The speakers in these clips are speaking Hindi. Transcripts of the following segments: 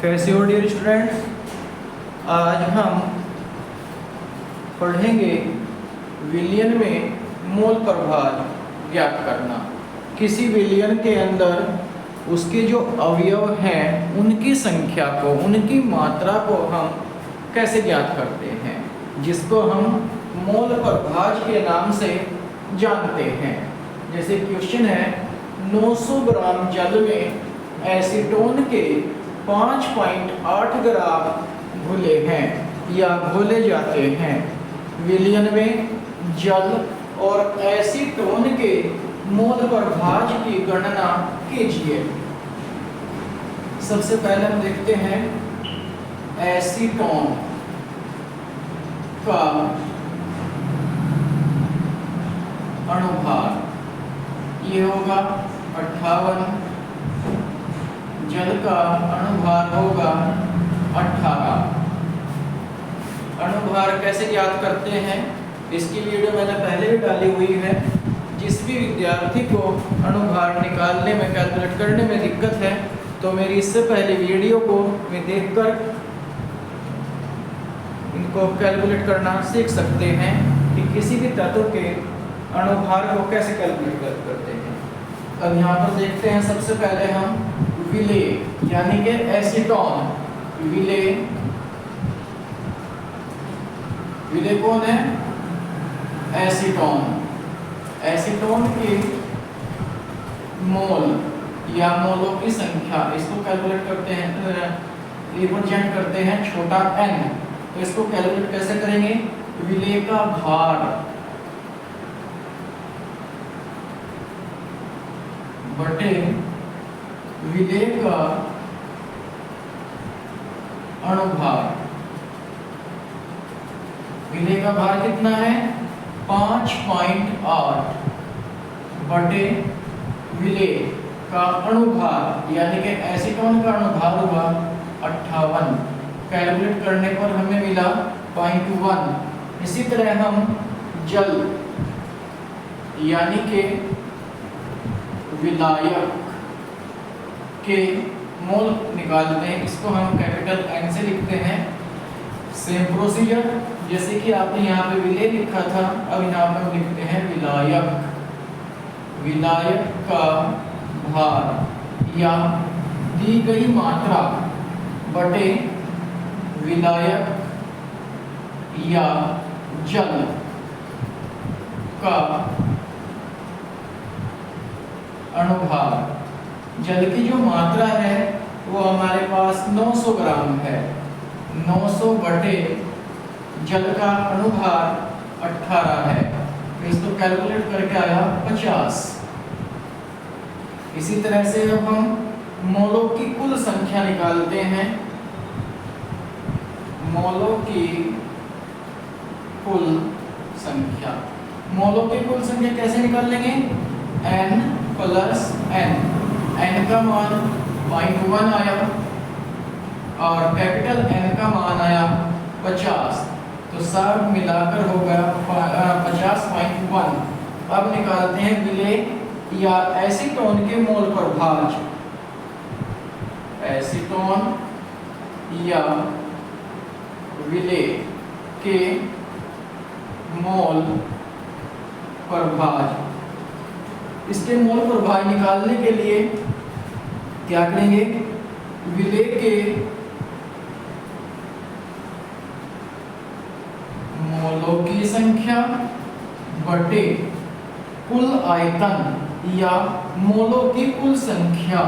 कैसे हो डियर स्टूडेंट्स। आज हम पढ़ेंगे विलयन में मोल प्रभाज ज्ञात करना। किसी विलयन के अंदर उसके जो अवयव हैं उनकी संख्या को, उनकी मात्रा को हम कैसे ज्ञात करते हैं, जिसको हम मोल प्रभाज के नाम से जानते हैं। जैसे क्वेश्चन है 900 ग्राम जल में एसीटोन के 5.8 ग्राम घुले हैं या घोले जाते हैं। विलयन में जल और एसीटोन के मोल प्रभाज की गणना कीजिए। सबसे पहले हम देखते हैं एसीटोन का अणुभार, ये होगा 58, जल का अणुभार होगा 18। अणुभार कैसे ज्ञात करते हैं, इसकी वीडियो मैंने पहले भी डाली हुई है। जिस भी विद्यार्थी को अणुभार निकालने में, कैलकुलेट करने में दिक्कत है, तो मेरी इससे पहले वीडियो को मैं देखकर इनको कैलकुलेट करना सीख सकते हैं कि किसी भी तत्व के अणुभार को कैसे कैलकुलेट करते हैं। अब यहाँ पर देखते हैं सबसे पहले हम विलेय यानी कि एसीटोन। विलेय कौन है? एसीटोन। एसीटोन की मोल या मोलों की संख्या, इसको कैलकुलेट करते हैं, रिप्रेजेंट करते हैं छोटा n। तो इसको कैलकुलेट कैसे करेंगे? विलेय का भार बटे विलेय का अणुभार। विलेय का भार कितना है? 5.8 बटे विलेय का अणुभार यानी कि एसीटोन का अणुभार हुआ 58। कैलकुलेट करने पर हमें मिला 0.1। इसी तरह हम जल यानी कि विलायक के मोल निकालते हैं। इसको हम कैपिटल N से लिखते हैं। सेम प्रोसीजर जैसे कि आपने यहाँ पे विलेय लिखा था, अब यहाँ पर हम लिखते हैं विलायक। विलायक का भार या दी गई मात्रा बटे विलायक या जल का अणुभार। जल की जो मात्रा है वो हमारे पास 900 ग्राम है। 900 बटे जल का अणुभार 18 है। तो इसको कैलकुलेट करके आया 50। इसी तरह से अब हम मोलों की कुल संख्या निकालते हैं। मोलों की कुल संख्या, मोलों की कुल संख्या कैसे निकाल लेंगे? n plus n। n का मान 0.1 आया और कैपिटल N का मान आया 50, तो सब मिलाकर हो गया 50.1। अब निकालते हैं विलेय या एसीटोन के मोल प्रभाज। एसीटोन या विलेय के मोल प्रभाज। इसके मोल प्रभाज निकालने के लिए क्या करेंगे? विलेय के मोलों की संख्या बटे कुल आयतन या मोलों की कुल संख्या।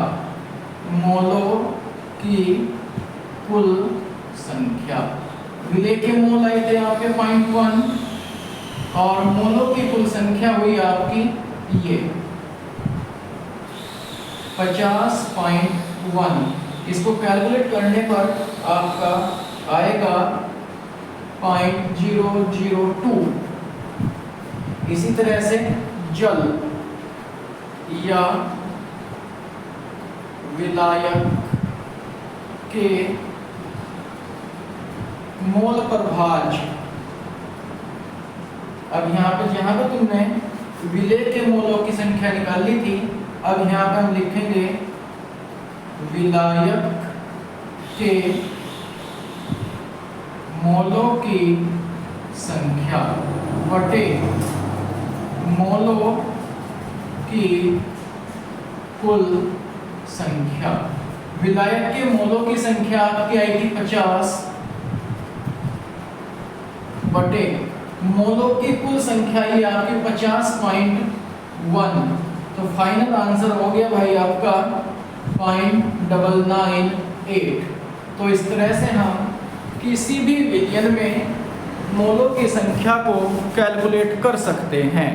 मोलों की कुल संख्या, विलेय के मोल आए थे आपके 0.1 और मोलों की कुल संख्या हुई आपकी ये 50.1। इसको कैलकुलेट करने पर आपका आएगा 0.002। इसी तरह से जल या विलायक के मोल प्रभाज। अब यहाँ पे जहाँ पे तुमने विलेय के मोलों की संख्या निकाल ली थी, अब यहाँ पे हम लिखेंगे विलायक के मोलों की संख्या बटे मोलों की कुल संख्या। विलायक के मोलों की संख्या आपकी आएगी 50 बटे मोलों की कुल संख्या ये आपकी 50.1। तो फाइनल आंसर हो गया भाई आपका 0.998। तो इस तरह से हम किसी भी विलयन में मोलों की संख्या को कैलकुलेट कर सकते हैं।